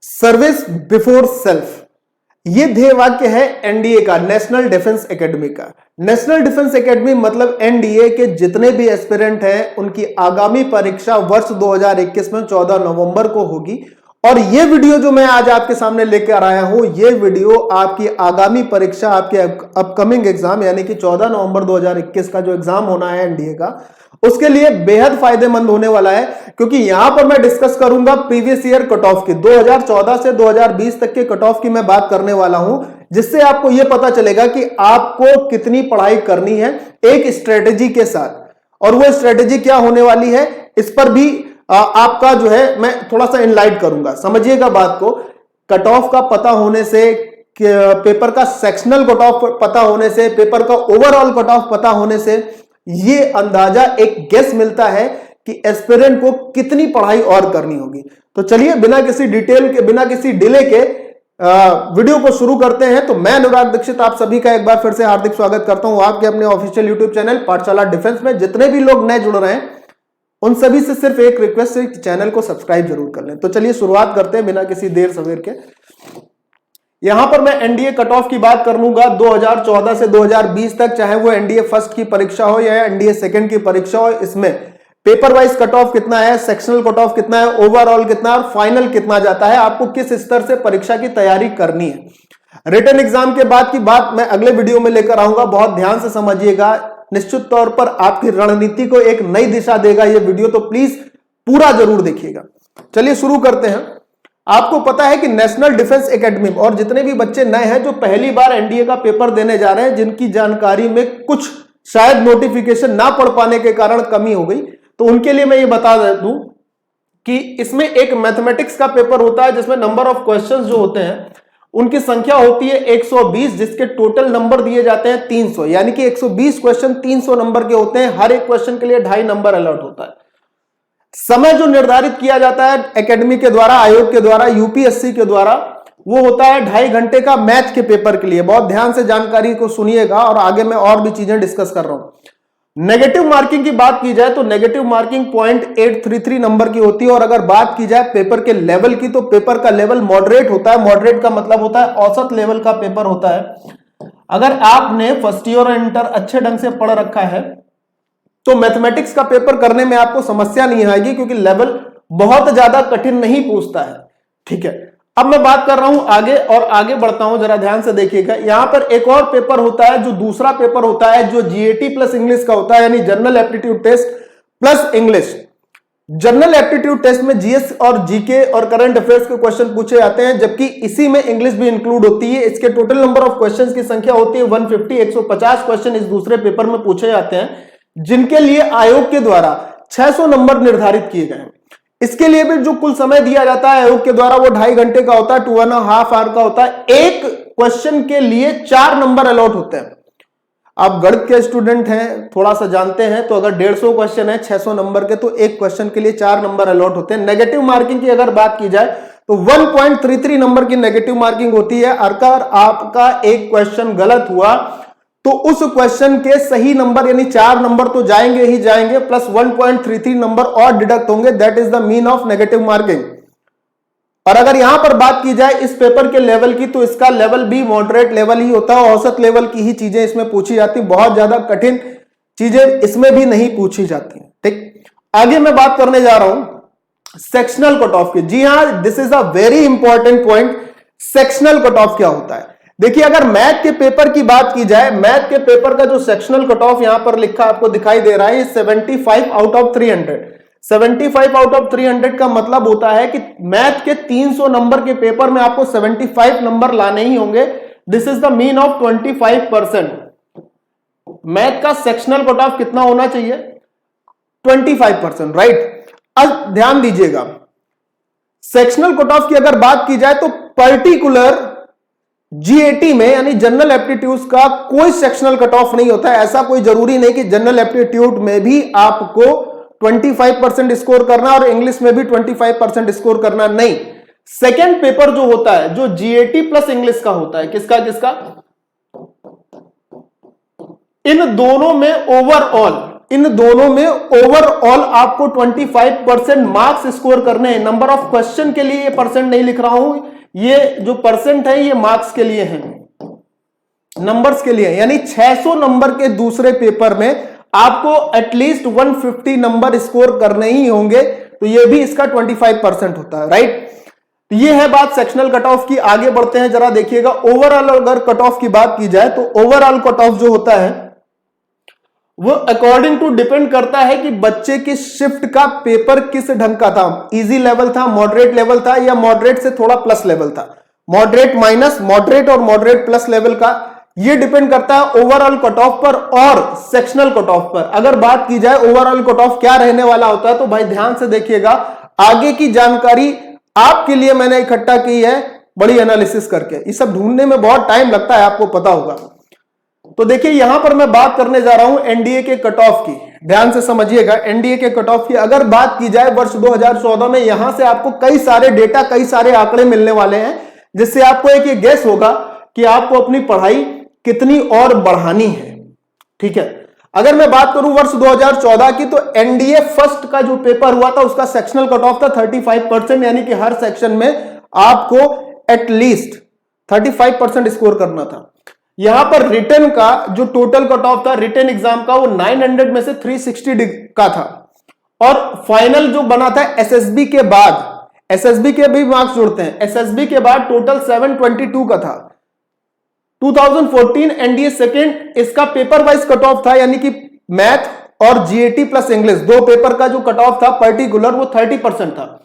Service before self, ये ध्येय वाक्य है एनडीए का, नेशनल डिफेंस एकेडमी का। नेशनल डिफेंस एकेडमी मतलब एनडीए के जितने भी एस्पिरेंट हैं उनकी आगामी परीक्षा वर्ष 2021 में 14 नवंबर को होगी। और ये वीडियो जो मैं आज आपके सामने लेकर आया हूं, ये वीडियो आपकी आगामी परीक्षा, आपके अपकमिंग एग्जाम यानी कि 14 नवंबर 2021 का जो एग्जाम होना है एनडीए का, उसके लिए बेहद फायदेमंद होने वाला है। क्योंकि यहां पर मैं डिस्कस करूंगा प्रीवियस ईयर कट ऑफ की, 2014 से 2020 तक के कट ऑफ की मैं बात करने वाला हूं, जिससे आपको यह पता चलेगा कि आपको कितनी पढ़ाई करनी है एक स्ट्रेटेजी के साथ। और वो स्ट्रेटेजी क्या होने वाली है, इस पर भी आपका जो है मैं थोड़ा सा इनलाइट करूंगा। समझिएगा बात को, कट ऑफ का पता होने से, पेपर का सेक्शनल कट ऑफ पता होने से, पेपर का ओवरऑल कट ऑफ पता होने से ये अंदाजा, एक गेस मिलता है कि एस्पिरेंट को कितनी पढ़ाई और करनी होगी। तो चलिए बिना किसी डिटेल के, बिना किसी डिले के वीडियो को शुरू करते हैं। तो मैं अनुराग दीक्षित आप सभी का एक बार फिर से हार्दिक स्वागत करता हूं आपके अपने ऑफिशियल यूट्यूब चैनल पाठशाला डिफेंस में। जितने भी लोग नए जुड़ रहे हैं उन सभी से सिर्फ एक रिक्वेस्ट है, चैनल को सब्सक्राइब जरूर कर लें। तो चलिए शुरुआत करते हैं बिना किसी देर सवेर के। यहां पर मैं एनडीए कट ऑफ की बात करूंगा 2014 से 2020 तक, चाहे वो एनडीए फर्स्ट की परीक्षा हो या एनडीए सेकंड की परीक्षा हो। इसमें पेपर वाइज कट ऑफ कितना है, सेक्शनल कट ऑफ कितना है, ओवरऑल कितना और फाइनल कितना जाता है, आपको किस स्तर से परीक्षा की तैयारी करनी है। रिटन एग्जाम के बाद की बात मैं अगले वीडियो में लेकर आऊंगा, बहुत ध्यान से समझिएगा। निश्चित तौर पर आपकी रणनीति को एक नई दिशा देगा ये वीडियो, तो प्लीज पूरा जरूर देखिएगा। चलिए शुरू करते हैं। आपको पता है कि नेशनल डिफेंस एकेडमी, और जितने भी बच्चे नए हैं जो पहली बार एनडीए का पेपर देने जा रहे हैं, जिनकी जानकारी में कुछ शायद नोटिफिकेशन ना पढ़ पाने के कारण कमी हो गई, तो उनके लिए मैं ये बता दूं कि इसमें एक मैथमेटिक्स का पेपर होता है जिसमें नंबर ऑफ क्वेश्चंस जो होते हैं उनकी संख्या होती है 120, जिसके टोटल नंबर दिए जाते हैं 300, यानी कि 120 क्वेश्चन 300 नंबर के होते हैं। हर एक क्वेश्चन के लिए 2.5 नंबर अलॉट होता है। समय जो निर्धारित किया जाता है एकेडमी के द्वारा, आयोग के द्वारा, यूपीएससी के द्वारा, वो होता है 2.5 घंटे का मैथ के पेपर के लिए। बहुत ध्यान से जानकारी को सुनिएगा और आगे मैं और भी चीजें डिस्कस कर रहा हूं। नेगेटिव मार्किंग की बात की जाए तो नेगेटिव मार्किंग 0.833 नंबर की होती है। और अगर बात की जाए पेपर के लेवल की, तो पेपर का लेवल मॉडरेट होता है। मॉडरेट का मतलब होता है औसत लेवल का पेपर होता है। अगर आपने फर्स्ट ईयर और इंटर अच्छे ढंग से पढ़ रखा है तो मैथमेटिक्स का पेपर करने में आपको समस्या नहीं आएगी, क्योंकि लेवल बहुत ज्यादा कठिन नहीं पूछता है। ठीक है, अब मैं बात कर रहा हूं आगे, और आगे बढ़ता हूं, जरा ध्यान से देखिएगा। यहां पर एक और पेपर होता है, जो दूसरा पेपर होता है, जो जीएटी प्लस इंग्लिश का होता है, यानी general aptitude test plus English. General aptitude test में जीएस और जीके और करंट अफेयर्स के क्वेश्चन पूछे जाते हैं, जबकि इसी में इंग्लिश भी इंक्लूड होती है। इसके टोटल नंबर ऑफ क्वेश्चंस की संख्या होती है 150, 150 क्वेश्चन इस दूसरे पेपर में पूछे जाते हैं, जिनके लिए आयोग के द्वारा 600 नंबर निर्धारित किए गए हैं। इसके लिए भी जो कुल समय दिया जाता है आयोग के द्वारा वो 2.5 घंटे का होता है, 2.5 आवर का होता है। एक क्वेश्चन के लिए 4 नंबर अलॉट होते हैं। आप गणित के स्टूडेंट हैं, थोड़ा सा जानते हैं, तो अगर 150 क्वेश्चन है 600 नंबर के, तो एक क्वेश्चन के लिए 4 नंबर अलॉट होते हैं। नेगेटिव मार्किंग की अगर बात की जाए तो 1.33 नंबर की नेगेटिव मार्किंग होती है। अगर आपका एक क्वेश्चन गलत हुआ तो उस क्वेश्चन के सही नंबर यानी 4 नंबर तो जाएंगे ही जाएंगे, प्लस 1.33 नंबर और डिडक्ट होंगे। That is the mean of negative marking. और अगर यहां पर बात की जाए इस पेपर के लेवल की, तो इसका लेवल भी मॉडरेट लेवल ही होता है। औसत लेवल की ही चीजें इसमें पूछी जाती, बहुत ज्यादा कठिन चीजें इसमें भी नहीं पूछी जाती। ठीक, आगे मैं बात करने जा रहा हूं सेक्शनल कट ऑफ की। जी हां, this is a very important point. Sectional cut off क्या होता है? देखिए, अगर मैथ के पेपर की बात की जाए, मैथ के पेपर का जो सेक्शनल कट ऑफ यहां पर लिखा आपको दिखाई दे रहा है, 75 आउट ऑफ 300। 75 आउट ऑफ 300 का मतलब होता है कि मैथ के 300 नंबर के पेपर में आपको 75 नंबर लाने ही होंगे। This is the mean of 25%। Math का सेक्शनल कट ऑफ कितना होना चाहिए? 25%, राइट। अब ध्यान दीजिएगा, सेक्शनल कट ऑफ की अगर बात की जाए तो पर्टिकुलर जीएटी में यानी जनरल एप्टीट्यूड का कोई सेक्शनल कट ऑफ नहीं होता है। ऐसा कोई जरूरी नहीं कि जनरल एप्टीट्यूड में भी आपको 25% स्कोर करना और इंग्लिश में भी 25% स्कोर करना, नहीं। सेकेंड पेपर जो होता है, जो जीएटी प्लस इंग्लिश का होता है, किसका किसका? इन दोनों में ओवरऑल इन दोनों में ओवरऑल आपको 25% मार्क्स स्कोर करने हैं। नंबर ऑफ क्वेश्चन के लिए ये परसेंट नहीं लिख रहा हूं, ये जो परसेंट है ये मार्क्स के लिए है, नंबर्स के लिए। यानी 600 नंबर के दूसरे पेपर में आपको एटलीस्ट 150 नंबर स्कोर करने ही होंगे, तो ये भी इसका 25% होता है, राइट। तो ये है बात सेक्शनल कट ऑफ की। आगे बढ़ते हैं, जरा देखिएगा ओवरऑल अगर कट ऑफ की बात की जाए तो ओवरऑल कट ऑफ जो होता है वो अकॉर्डिंग टू डिपेंड करता है कि बच्चे की शिफ्ट का पेपर किस ढंग का था, इजी लेवल था, मॉडरेट लेवल था, या मॉडरेट से थोड़ा प्लस लेवल था, मॉडरेट माइनस मॉडरेट और मॉडरेट प्लस लेवल का। ये डिपेंड करता है ओवरऑल कट ऑफ पर और सेक्शनल कट ऑफ पर। अगर बात की जाए ओवरऑल कट ऑफ क्या रहने वाला होता है, तो भाई ध्यान से देखिएगा, आगे की जानकारी आपके लिए मैंने इकट्ठा की है बड़ी एनालिसिस करके। ये सब ढूंढने में बहुत टाइम लगता है, आपको पता होगा। तो देखिए यहां पर मैं बात करने जा रहा हूं एनडीए के कट ऑफ की, ध्यान से समझिएगा। एनडीए के कट ऑफ की अगर बात की जाए वर्ष 2014 में, यहां से आपको कई सारे डेटा, कई सारे आंकड़े मिलने वाले हैं, जिससे आपको एक ये गेस होगा कि आपको अपनी पढ़ाई कितनी और बढ़ानी है, ठीक है। अगर मैं बात करूं वर्ष 2014 की, तो एनडीए फर्स्ट का जो पेपर हुआ था उसका सेक्शनल कट ऑफ था 35%, यानी कि हर सेक्शन में आपको एटलीस्ट 35% स्कोर करना था। यहां पर रिटन का जो टोटल कट ऑफ था रिटन एग्जाम का, वो 900 में से 360 का था। और फाइनल जो बना था एसएसबी के बाद, एसएसबी के भी मार्क्स जोड़ते हैं, एसएसबी के बाद टोटल 722 का था। 2014 एनडीए सेकेंड, इसका पेपर वाइज कट ऑफ था, यानी कि मैथ और जीएटी प्लस इंग्लिश दो पेपर का जो कट ऑफ था पर्टिकुलर, वो 30% था।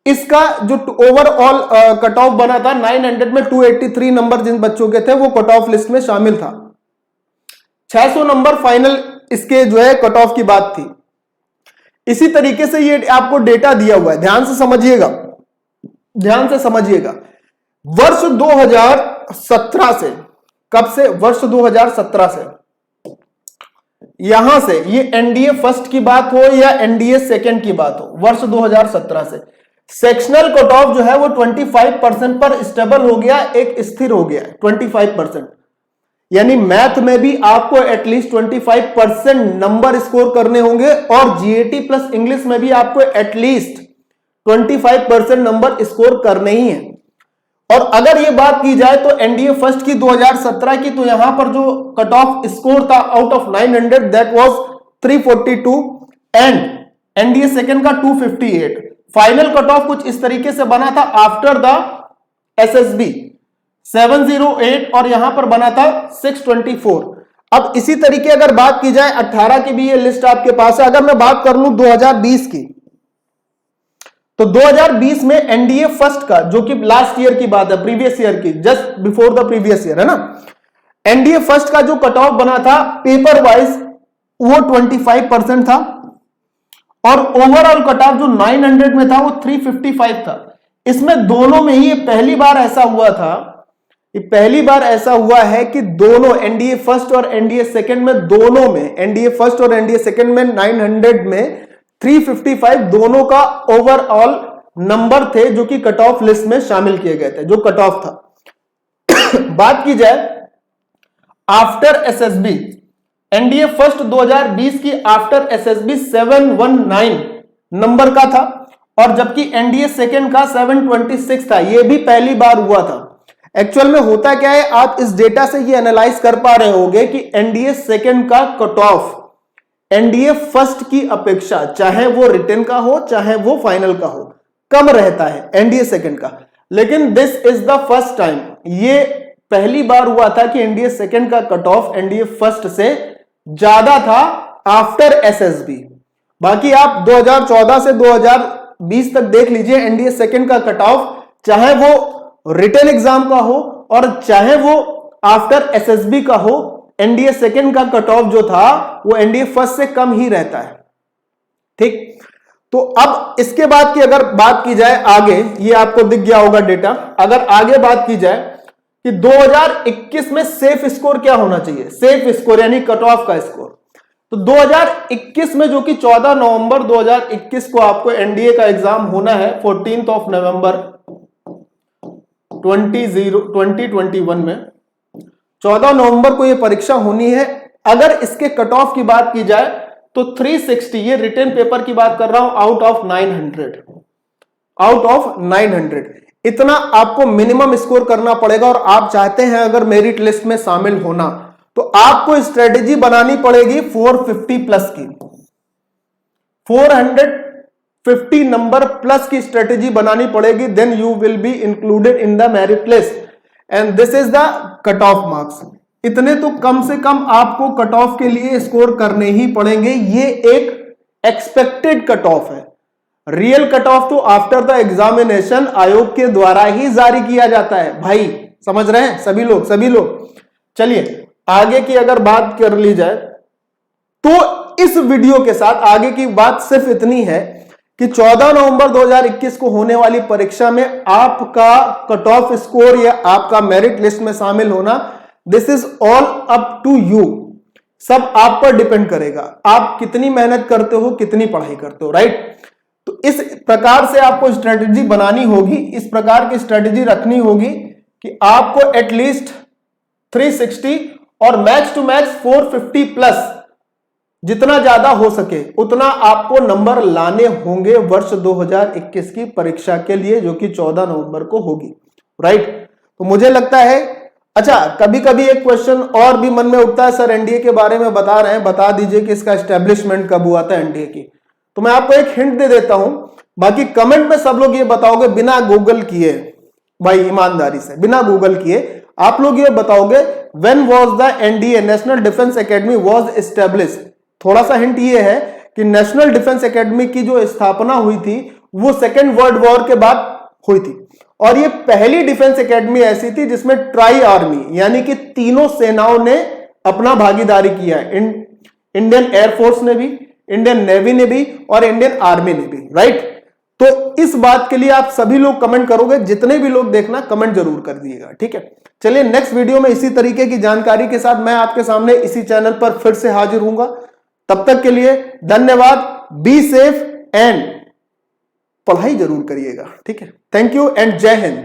इसका जो ओवरऑल कट ऑफ बना था 900 में 283 नंबर जिन बच्चों के थे वो कट ऑफ लिस्ट में शामिल था। 600 नंबर फाइनल इसके जो है कट ऑफ की बात थी। इसी तरीके से ये आपको डेटा दिया हुआ है, ध्यान से समझिएगा, ध्यान से समझिएगा। वर्ष 2017 से, कब से, वर्ष 2017 से, यहां से ये एनडीए फर्स्ट की बात हो या एनडीए सेकेंड की बात हो, वर्ष 2017 से सेक्शनल कट ऑफ जो है वो 25% पर स्टेबल हो गया, एक स्थिर हो गया 25%। यानी मैथ में भी आपको एटलीस्ट 25% नंबर स्कोर करने होंगे और जीएटी प्लस इंग्लिश में भी आपको एटलीस्ट 25% नंबर स्कोर करने ही है। और अगर ये बात की जाए तो एनडीए फर्स्ट की 2017 की, तो यहां पर जो कट ऑफ स्कोर था out of 900 that was 342 and NDA second का 258। फाइनल कट ऑफ कुछ इस तरीके से बना था आफ्टर द एसएसबी 708 और यहां पर बना था 624। अब इसी तरीके अगर बात की जाए 18 की भी ये लिस्ट आपके पास है। अगर मैं बात कर लूं 2020 की, तो 2020 में एनडीए फर्स्ट का, जो कि लास्ट ईयर की बात है, प्रीवियस ईयर की, just before the previous year है ना, एनडीए फर्स्ट का जो कट ऑफ बना था पेपर वाइज वो 25% था और ओवरऑल कट ऑफ जो 900 में था वो 355 था। इसमें दोनों में ही पहली बार ऐसा हुआ था, ये पहली बार ऐसा हुआ है कि दोनों एनडीए फर्स्ट और एनडीए सेकंड में, दोनों में एनडीए फर्स्ट और एनडीए सेकंड में 900 में 355 दोनों का ओवरऑल नंबर थे जो कि कट ऑफ लिस्ट में शामिल किए गए थे, जो कट ऑफ था। बात की जाए आफ्टर एसएसबी, एनडीए फर्स्ट 2020 की आफ्टर एसएसबी 719 नंबर का था और जबकि एनडीए सेकंड का 726 था। यह भी पहली बार हुआ था। एक्चुअल में होता क्या है, आप इस डेटा से ये एनालाइज कर पा रहे होंगे कि एनडीए सेकंड का कट ऑफ एनडीए फर्स्ट की अपेक्षा, चाहे वो रिटन का हो चाहे वो फाइनल का हो, कम रहता है एनडीए सेकंड का। लेकिन this is the first time, ये पहली बार हुआ था कि एनडीए सेकंड का कट ऑफ एनडीए फर्स्ट से ज्यादा था आफ्टर एसएसबी। बाकी आप 2014 से 2020 तक देख लीजिए, एनडीए सेकंड का कट ऑफ चाहे वो रिटन एग्जाम का हो और चाहे वो आफ्टर एसएसबी का हो, एनडीए सेकंड का कट ऑफ जो था वो एनडीए फर्स्ट से कम ही रहता है। ठीक, तो अब इसके बाद की अगर बात की जाए आगे, ये आपको दिख गया होगा डेटा। अगर आगे बात की जाए कि 2021 में सेफ स्कोर क्या होना चाहिए, सेफ स्कोर यानी कट ऑफ का स्कोर, तो 2021 में जो कि 14 नवंबर 2021 को आपको एनडीए का एग्जाम होना है, 14 ऑफ नवंबर 2021 में 14 नवंबर को यह परीक्षा होनी है। अगर इसके कट ऑफ की बात की जाए तो 360, ये रिटन पेपर की बात कर रहा हूं, आउट ऑफ 900 इतना आपको मिनिमम स्कोर करना पड़ेगा। और आप चाहते हैं अगर मेरिट लिस्ट में शामिल होना तो आपको स्ट्रेटेजी बनानी पड़ेगी 450 प्लस की, 450 नंबर प्लस की स्ट्रेटेजी बनानी पड़ेगी। Then you will be included in the merit list and this is the cut off marks. इतने तो कम से कम आपको कट ऑफ के लिए स्कोर करने ही पड़ेंगे। ये एक एक्सपेक्टेड कट ऑफ है। रियल कट ऑफ तो आफ्टर द एग्जामिनेशन आयोग के द्वारा ही जारी किया जाता है भाई, समझ रहे हैं सभी लोग। चलिए आगे की अगर बात कर ली जाए तो इस वीडियो के साथ आगे की बात सिर्फ इतनी है कि 14 नवंबर 2021 को होने वाली परीक्षा में आपका कट ऑफ स्कोर या आपका मेरिट लिस्ट में शामिल होना, this is all up to you. सब आप पर डिपेंड करेगा, आप कितनी मेहनत करते हो, कितनी पढ़ाई करते हो, राइट। तो इस प्रकार से आपको स्ट्रेटेजी बनानी होगी, इस प्रकार की स्ट्रेटेजी रखनी होगी कि आपको एटलीस्ट 360 और मैक्स टू मैक्स 450 प्लस जितना ज्यादा हो सके उतना आपको नंबर लाने होंगे वर्ष 2021 की परीक्षा के लिए, जो कि 14 नवंबर को होगी, राइट। तो मुझे लगता है, अच्छा कभी कभी एक क्वेश्चन और भी मन में उठता है, सर एनडीए के बारे में बता रहे हैं, बता दीजिए कि इसका एस्टेब्लिशमेंट कब हुआ था एनडीए की। तो मैं आपको एक हिंट दे देता हूं, बाकी कमेंट में सब लोग ये बताओगे बिना गूगल किए, भाई ईमानदारी से बिना गूगल किए आप लोग ये बताओगे when was the NDA national defence academy was established. थोड़ा सा हिंट ये है कि नेशनल डिफेंस एकेडमी की जो स्थापना हुई थी वो सेकेंड वर्ल्ड वॉर के बाद हुई थी, और ये पहली डिफेंस एकेडमी ऐसी थी जिसमें ट्राई आर्मी यानी कि तीनों सेनाओं ने अपना भागीदारी किया है। इंडियन एयरफोर्स ने भी, इंडियन नेवी ने भी और इंडियन आर्मी ने भी, राइट। तो इस बात के लिए आप सभी लोग कमेंट करोगे, जितने भी लोग देखना कमेंट जरूर कर दिएगा, ठीक है। चलिए नेक्स्ट वीडियो में इसी तरीके की जानकारी के साथ मैं आपके सामने इसी चैनल पर फिर से हाजिर हूंगा। तब तक के लिए धन्यवाद, बी सेफ एंड पढ़ाई जरूर करिएगा, ठीक है। थैंक यू एंड जय हिंद।